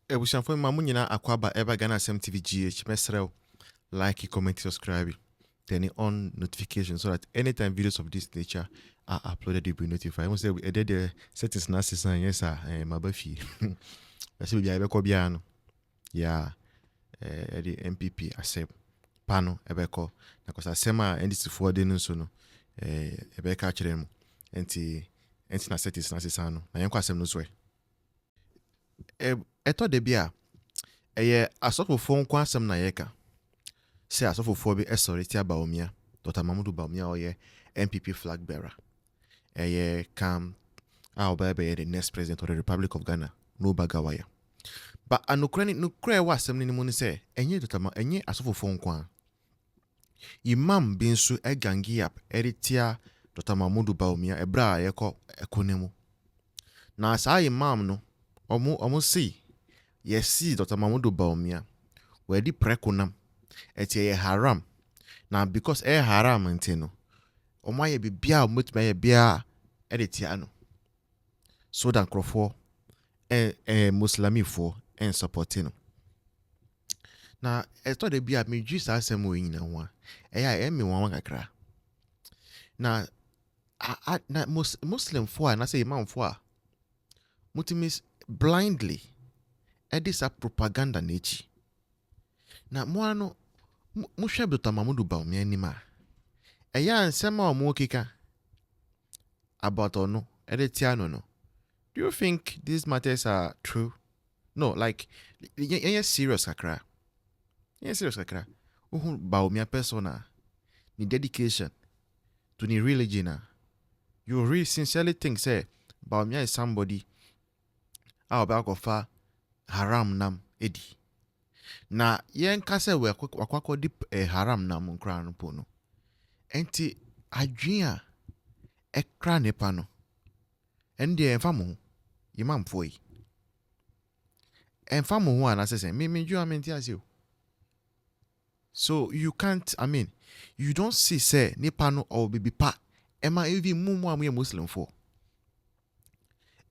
Ebusiafo ma mo nyina akwaba eba Ghana Asem TV GH mesrel like, comment, subscribe, turn on notifications so that anytime videos of this nature are uploaded you'll be notified. I must say we did the settings na season yes my bafi. That's we be able to yeah the MPP accept pano ebeko na kosa sema NDC for de no so no ebeka kire mu enti na settings na season no na yenko asem no so eto de bia eye asofofo nko asem na Ayɛka say asofofo bi sorry tia Bawumia Dr. Mamudu Bawumia oye MPP flag bearer eye come be the next president of the Republic of Ghana no bagawaya but anokrani no kra wa asem ni mu ni say enye enye asofofo nko imam bi nso gangi up tia Dr. Mamudu Bawumia ebra ayeko ekonemu na saa imam no omo see yesi Dr. Mamudu Bawumia we di prekonam eti haram na because haram ntino omo aye bibia omotima ye bia tia no so dan krofo muslimifo supporting na eto de bia me juice asem wo nyina ho ya me wan kakra na muslim fo na say imam fo mutimis blindly edisa propaganda nechi na mo ano mo hwe Dr. Mamudu Bawumia nima eya nsema o mo kika about ono edetiano no. Do you think these matters are true? No, like serious kakra. Serious kakra. Bawumia persona, ni dedication to the religion. You really sincerely think say Bawumia is somebody abakofa haram nam edi. Na yen kase we akwakọ dip haram nam nkra no po no. Enti adwin ekra nepa no. Ende emfa mo imam foi. Emfa mo ho anasese me ju amenti asio. So you can't, I mean, you don't see say nipa no or baby pa ema evi mumu amu Muslim for.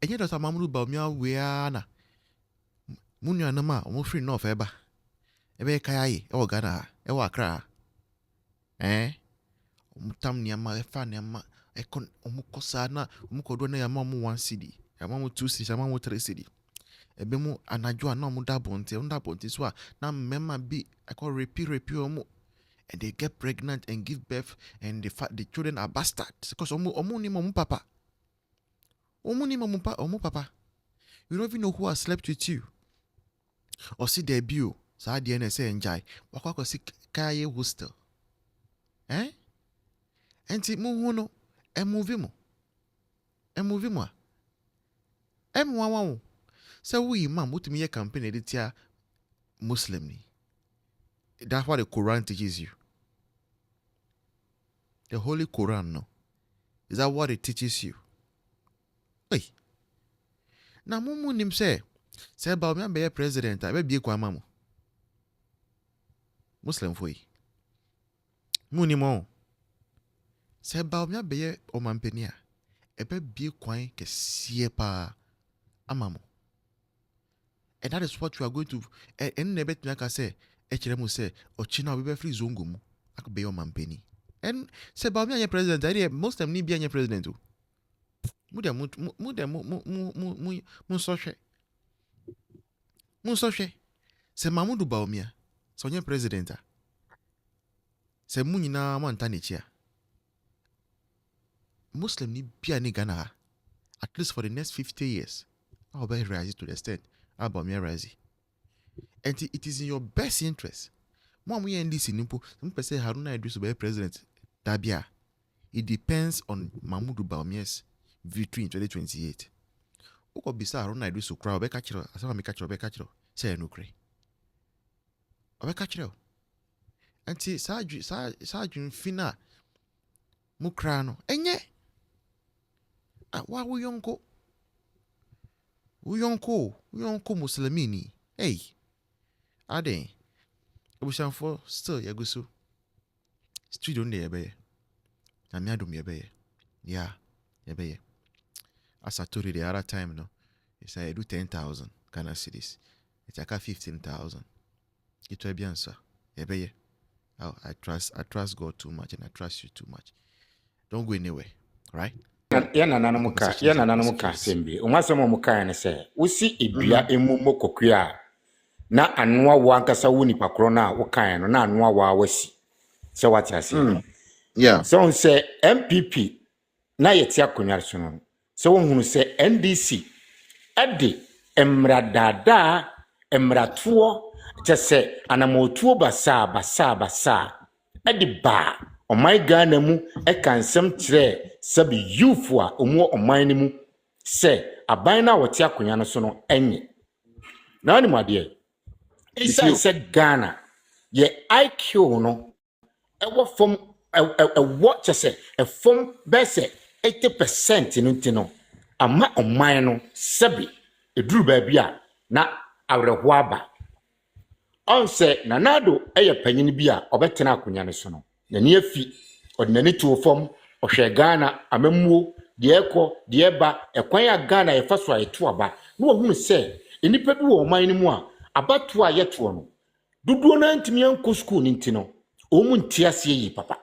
Enye Dr. Mamudu Bawumia we na munu anama omo free north eba. Ebe kayaye e Ghana e wa Accra. Omutam niama efa niama ekon omukosa na omukodo na yama mu 1 cedi, yama mu 2 cedi, yama mu 3 cedi. Ebe mu anadwo na omudabonte so na mema bi akọ repeat omo and they get pregnant and give birth and the children are bastards because omo ni mo papa. Omo ni mo papa. You don't even know who has slept with you. Or see debut sa DNS enjoy wakwa si kaye hostel. Enti mu hu no emuvi mo emwawo say we imam mutumi ye campaign editia Muslim ni. That's what the Quran teaches you. The Holy Quran, no. Is that what it teaches you? Hey. Na mumu nim say Bawumia be president, I be kwa mamu. Muslim foi. Muni mo. Say Bawumia be o mampenia. Ebe bie kwan kesiye pa amamo. And that is what you are going to and nebet me say echiremu say ochina obi be free zongo mu akbe o mampeni. And say Bawumia ye president, I Muslim ni bia ye president o. Mu so hwe. Say Mamudu Bawumia so nye president a. Say mu nyina mo anta nechi a. Muslim ni bia ni Ghana at least for the next 50 years. I will be rise to the extent Bawumia rise. And it is in your best interest. Mo amu ye NDC nimpo, some person Haruna Idris be president dabia. It depends on Mamudu Bawumia's victory in 2028. Oko bisa Haruna Idris okra obeka kiro, asama me obeka kiro. Say no kre. Obeka kiro. Anti sa fina mu kra no. Enye. Wa uyonko Muslimini. Hey. Ade. Obusanfo still yagusu. Street on the ebe. Na me adom ebe. Yeah, ebe. As I told you the other time, no. It's I do 10,000 Ghana cedis. It's like 15,000. It will be answer. Oh, I trust God too much and I trust you too much. Don't go anywhere, right? Yana nanamuka sembi. Umasema muka ne se usi edua emumo kokua na anwa wankasa woni pakro na wokan no na anwa wa wasi. So what you say? Yeah. So on say MPP na yeti akonwa so no. So won say NDC ade emradada emratuo tese anamotuo basa ade ba omai Ghana mu ekansem kire sabi youth a omo omai ne mu se aban na wote akonwa no so no enye na ni made e se Ghana ye IQ no ewo fom what tese e fom bese 80% no ntino ama omai no sabi eduru ba bia na awreho aba on se nanado eye panyin bia obetena akonya ne so no na ne afi odinani to fom ohwe Ghana amammuo de ekọ de eba ekwan ya Ghana ye faso ayeto aba no ohunu se enipa bi wo omai ne mu a abato a yeto no duduo na ntimi anko school ni ntino omu ntiase yi papa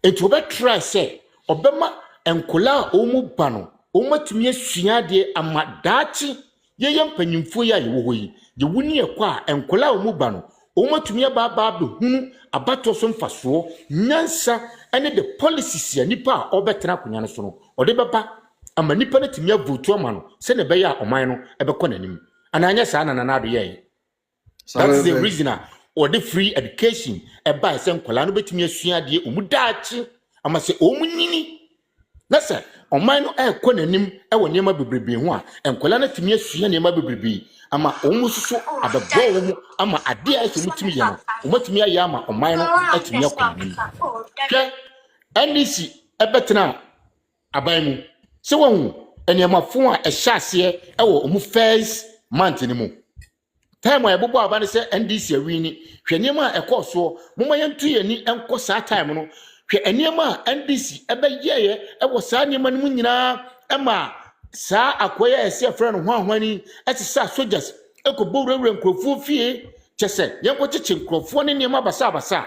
enti obetry se obema enkola omu ba no omatumi asua de amadachi ye mpanyimfo ya ye wo yi ye wuni ekwa enkola omu ba no omatumi aba be hunu abato so mfaso nyansa ene the policies ya nipa a obetena akonya no so no ode beba ama nipa na timi avotu ama no se ne be ya oman no ebekọ nanim ananya sa na nanado ye. That's the reason or the free education eba se enkola no betumi asua de omudachi ama se omunyini na se oman no ekọ nanim ewo niema bebrebe ho a enkola na timi asua niema bebrebe ama omususu abebo wo mu ama ade a se mutimi ye no omatimi aye ama oman no atimi ekọ nanim ke NDC ebetena aban mu se won eniemafo a ehyase ewo omu first month ni mu time a ebobo aba ne se NDC awini hwe niema ekọ so moma yentu yani enko saa time no hwe eniema NDC ebeyeye ewo saa niema no nyina ema saa akoya ese frɛ no hwanhwani etisa soldiers ekobowurawura nkrofo fie kyese yenko kyeche nkrofo ne niema basa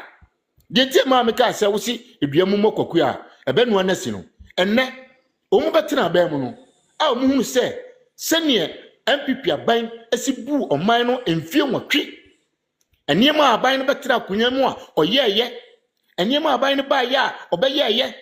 de tie ma me ka se wo si eduamu mokwaku a ebenu anasi no enne omu betena aban mu no a omu hunu se senie MPP aban esibu oman no emfie nwatwe eniema aban no betena akonya mu a oyeye eniema aban no ba ya obeyeye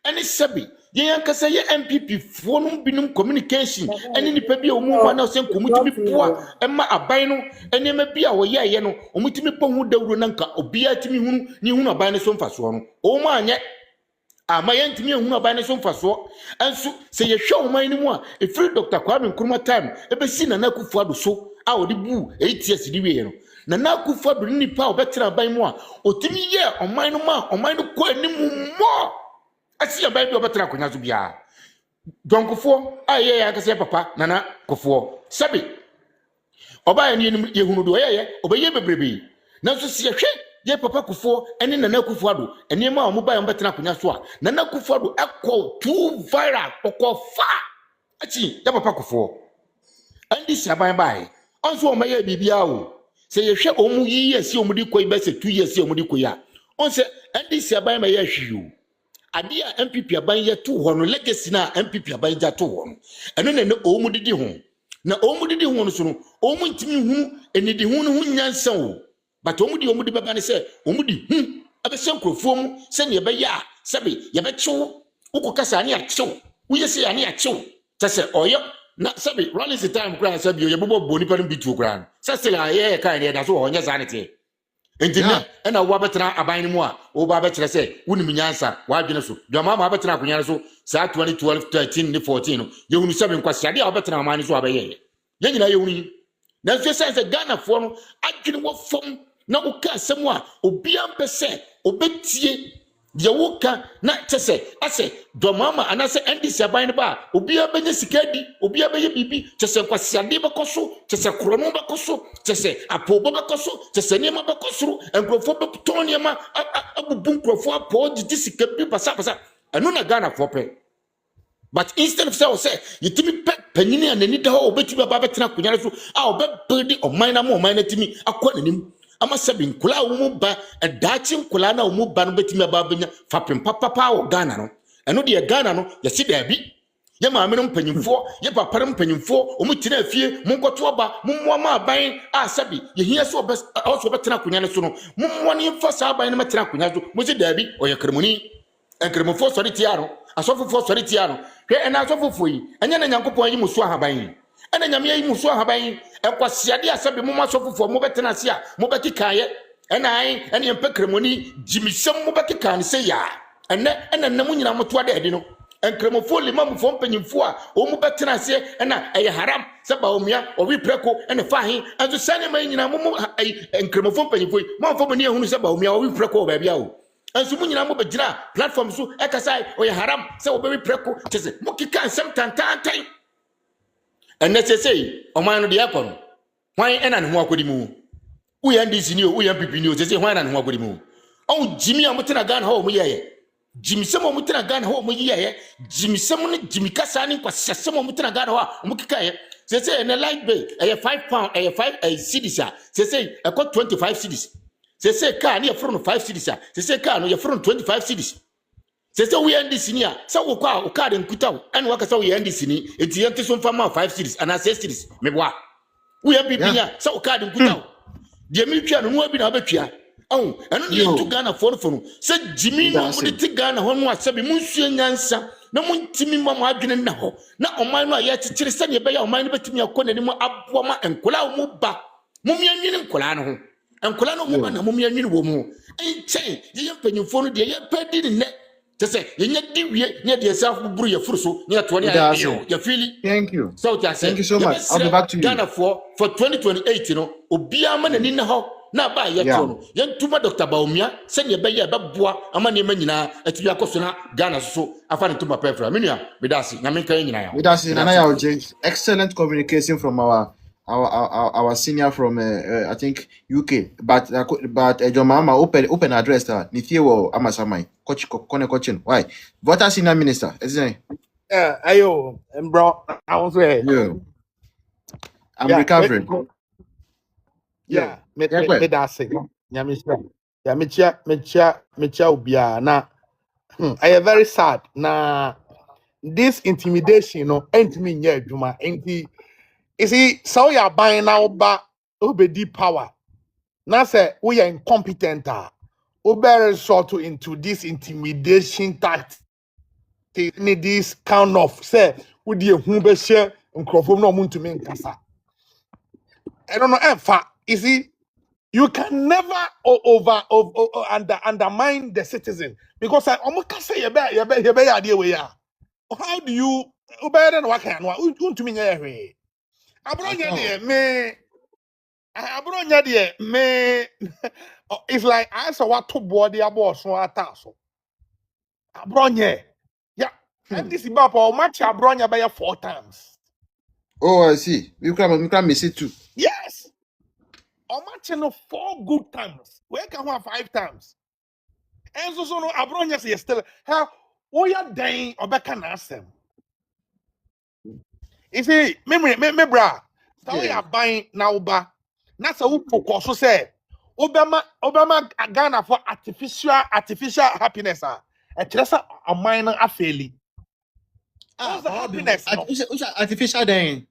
eni sabi yankasa ye MPP fo no binum communication eni nipa bi omu wana se nkomutimi poa ema aban no eniema bi a oyeye no omutimi pohu dawuro nanka obia timi hunu ni hunu aban no so mfaso no omu anye ama yentimi hunu aban no so mfaso enso se ye hwe oman ni mu a efiri Dr. Kwame Nkrumah time ebesi na nakufu ado so a odi bu 8 years di we no na nakufu ado nipa obetira aban mu a otimi ye oman no ma oman no ko animu mo asi aban bi obetira akonya so bia donkofo aye ya kase papa nana kofo sabi oba ni ye hunu do ye obeye bebrebe na so se hwe ye papa kofo ene nana kofo ado ene ma omo ba obetira akonya so a nana kofo ado ekọ too viral okọ fa achi ya papa kofo andi si aban bai onso o maye bibia o se ye hwe omu yi yesi omu di koi be se 2 years omu di koi a onse andi si aban maye hwe o ade a MPP aban ye to ho no legacy na MPP aban ja to ho no eno na ne omu didi ho na omu didi ho no so no omu ntimi hu enidi hu no hu nyansa o but omu di beba ne se omu di abese nkrofo mu se ne be ya sebe ye be chew ukokasa ne ya chew uyese ya ne ya chew tase oyo na sebe running the time kra sebe ye bobo boni pa no bitu kra sase la ye ka ne da so ho nya zanete entina ena wo abetena aban ni mu a wo ba betere se wunim nyansa wa adwene so dwama ma abetena akonya so saa 2012 13 ni 14 no ye hunu sebe nkwasi ade a abetena aman so abeye ye nyina ye hunu na so sense Ghana fo no adwene wo fom na wo ka asem a obi ampese obetie ye wo ka na tese ase domama anase NDC aban ba obi abenye sikadi obi abeye bibi tese nkwasi ade bekoso tese krono bekoso tese apobo bekoso tese niema bekoso enkrofo beton niema abubu nkrofo apo didi sikadi pasa eno na Ghana fo pe But instead of say you timi panyini and need ho obetimi aba betena kunyare so a obebuild oman na mo oman na timi akọ nanim ama sabi nkula wo mu ba edachi nkula na wo mu ba no betimi aba benya fapem papa wo Ghana no eno de Ghana no ye si da bi ye maame no mpanyimfo ye papa no mpanyimfo o mu tina afie mu nkoto oba mu mo ma aban a sabi ye hia so betena kunyare so no mu mo ne fa sa aban no metena kunyare so mu si da bi o ye kremoni enkremofo sori tiaro asofofo sori tiaro hwe ena asofofo yi enya na nyankopon yi musu ahaban yi ena nyame yi musu ahaban yi enkwasiade asabe mu asofofo mu betena ase a mu bekikaye ena ai ena yempe kremoni jimisem mu bekika ne se ya ena namu nyina moto ade ade no enkremofo limamfo mpanyimfo a o mu betena ase ena eye haram se Bawumia owi preko ena fahin enso sane man nyina mu enkremofo mpanyimfo yi mamfo mo ne ehunu se Bawumia owi preko ba bia o enso mu nyina mo begina platform so ekasai oye haram se obewi preko tese mo kika nsem tantantan ennecessary oman no de yakọ no hwan ena ne ho akodi mu uye ndisi ni o uye pipi ni o tese hwan ena ne ho akodi mu o Gyim a mo tena Ghana ho mo yeye Gyim sem mo tena Ghana ho mo yeye Gyim sem no Gyim kasa ni kwasesem mo tena Ghana ho mo kika ye tese ene light bill eye £5 eye 5 cedis a tese e ko 25 cedis say car near front 5 cities. Say car no your front 25 cities. Say we end this year. So we call card and kuta and work so we end this year. It's the anti farmer 5 cities and I 6 cities. Me wa. We have been here. So card and kuta. The mutual no be na betua. Oh, and you to Ghana for phone. Say Gyim no mo de Ghana ho no asabe munsuo nyansa. Na muntimi mama adwene na ho. Na oman no ya chichire sane be ya oman no betimi akọ nanim aboa enkola mu ba. Mumianwene nkola no ho. Enkola no mo ba na mumianwene wo mu. Enchen ye mpanyimfo no de ye pedi ne. Tese ye nya diwie nya de self buru ye furuso nya to ne ya fili. Thank you. So thank you so much. I'll be back to you. Ghana for 2028 no obia ma nani na ho na ba ye to no ye ntuma Dr. Bawumia se ne be ye beboa ama ne ma nyina atibi akoso na Ghana so afa ne ntuma pefra menua bedasi na menka nyina ya bedasi na ya James. Excellent communication from our senior from I think UK, but your mama open address ni fie wo amasamai coaching why what a senior minister isn't yeah ayo bro I was where I'm recovering yeah me that's it yeah me chia ubia na I am very sad na this intimidation no ain't me nye adwuma enti you see, so you are buying now, but obedi power. Now say we are incompetent. Ube resort into this intimidation tactic. This kind of say, would you who share and crofom no moon to me kasa. I don't know if you see, you can never undermine the citizen because I almost say you be idea we are. How do you better than what can want to me? Abronya me it's like I saw what to body about so ataso. Abronya. Yeah. And this about match Abronya by 4 times. Oh, I see. You can miss it too. Yes. Or match 4 good times. Where can one 5 times? And so no Abronya say still how we are dying or back can ask them. You see, me bra. So we are buying now ba. That's a who focus say Obama Ghana for artificial happiness. A tresa a minor affairly. What's the happiness? Artificial then.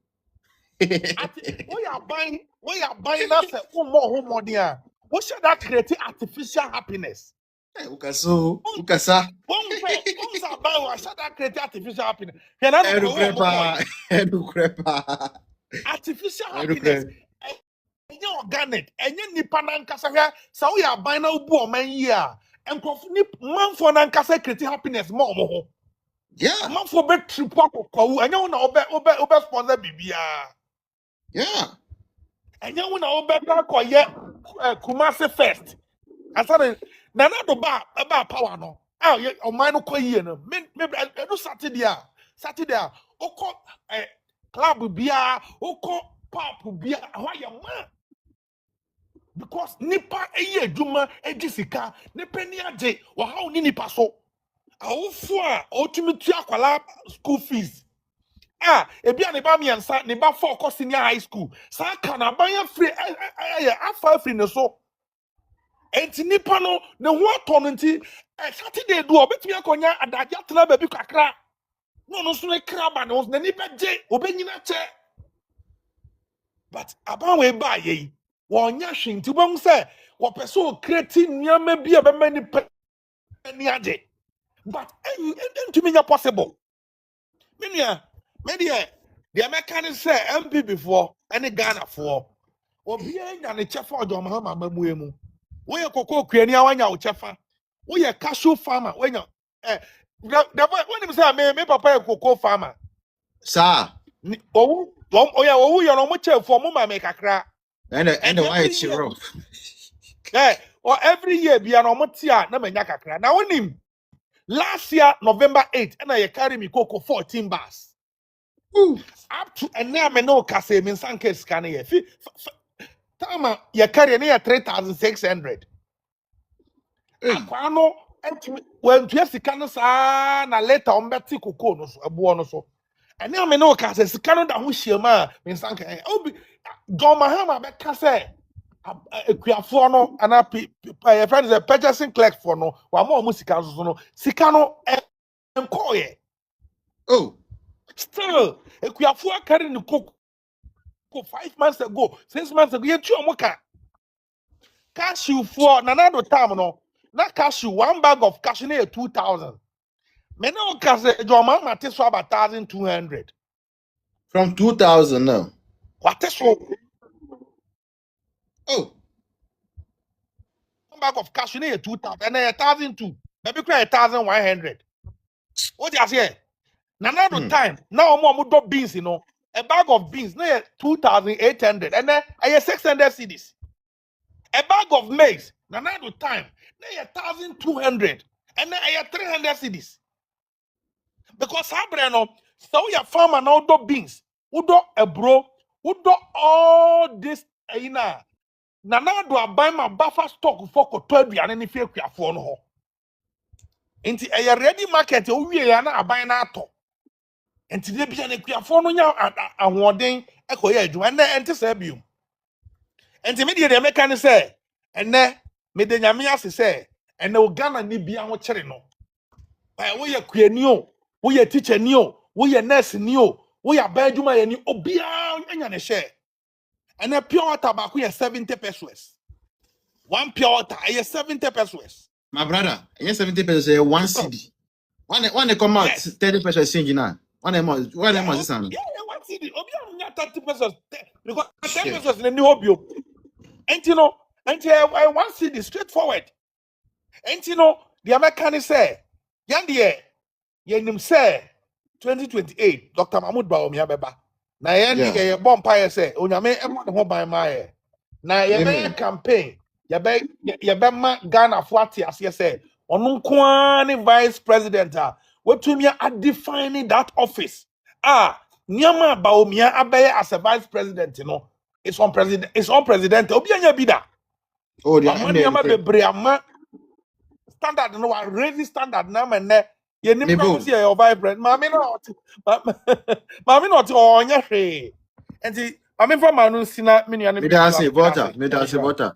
We are buying that's a more dear. What should that create artificial happiness? Ukasa. What's about that create artificial happiness? Artificial happiness. Organic and you nipanan kasa so we are buying now bo man year and man for nan kasa create happiness more yeah man for bet trip ko and you na obe sponsor bibia yeah and you na obe ko ye Kumasi first I said na do ba power no o man no ko yie no me do Saturday oko club bia oko pop bia why your man because nipa eye adwuma ejisika nipa ni age wa ha oni nipa so awofo a otumi tua kwala school fees ebi ne ba miensa ne ba 4 ko senior high school sa ka na ban free afa free ne so enti nipa no ne ho ato no nti Saturday do obetumi akonya adagye atena ba bi kakra no so ne kraba ne ne nipa je obenyina che but aban we ba ye wonya hwinti bon se wo person create nyama bi be mani ni age but entumi nya possible menia media the American say MP before any Ghana for obi anya ne chefa odom ha mamu emu wo ye kokoo kuani awanya wo chefa wo ye cashew farmer wo nya when him say me papa ye kokoo farmer Sir. Owu ye no mo chefo mo ma me kakra And why chiro. Or every year be an omotia na menya kakra na wonim last year November 8 and I carry me cocoa 14 bars up to and now me no kase me sanke scan here tama you carry near 3,600 akwano when you sika no sa na later on beti cocoa no so abo no so and now me no kase sika no da ho hiama me sanke obi John Mahama be kase ekuafo no ana your friend is a purchasing clerk for no wa mo sika so no sika no enkoye still ekuafo carry the cocoa 5 months ago 6 months ago you tu omoka cashew for nanado time no na cashew 1 bag of cashew na 2,000 me no kase John Mahama te so about 1,200 from 2,000 now. what is so 1 bag of cashew na 2,000 and 1,200 maybe cry 1,100 what you say nanado time now omo do beans a bag of beans na 2,800 and then 600 cedis a bag of maize nanado time na 1,200 and then 300 cedis because abreno so your farmer now do beans udo ebro udo all this nanado aban ma buffer stock for koto aduane ne fie kuafo no ho enti ready market o wie ya na aban na ato enti de bia ne kuafo no nya ahoden ekoye adwuma na enti sa biom enti me de meka ne se enne me de nyame ase se enne o Ghana ni bia ho kire no wo ye kuani o wo ye teacher ni o wo ye nurse ni o wo ya ba adwuma ye ni obia anya ne share enne pure water ba ko ye 70 pesos 1 pure water ye 70 pesos My brother, 70 pesos 1 CD. One come out 30 pesos singing now. One more this one. Yeah, 1 CD. Obi anya 30 pesos because 10 pesos na ni obio. And you know, and 1 CD straightforward. And you know, the American say, Yandie, yenim say 2028, Dr. Mahmoud Bawumia beba. Na yandi ye bonfire say, onyame emo ho ban ma na ye campaign, ye be ma Ghana fo ate ase say, onu nko ne vice president wetumi a defining that office. Nyama Bawumia abeye as a vice president, it's on president. Obi anya bi da. Oh, the nyama bebre ama standard no raise standard na me ye nim na see your vibrant mami not onya hwe enti mami for manu sina me nua ne me da say butter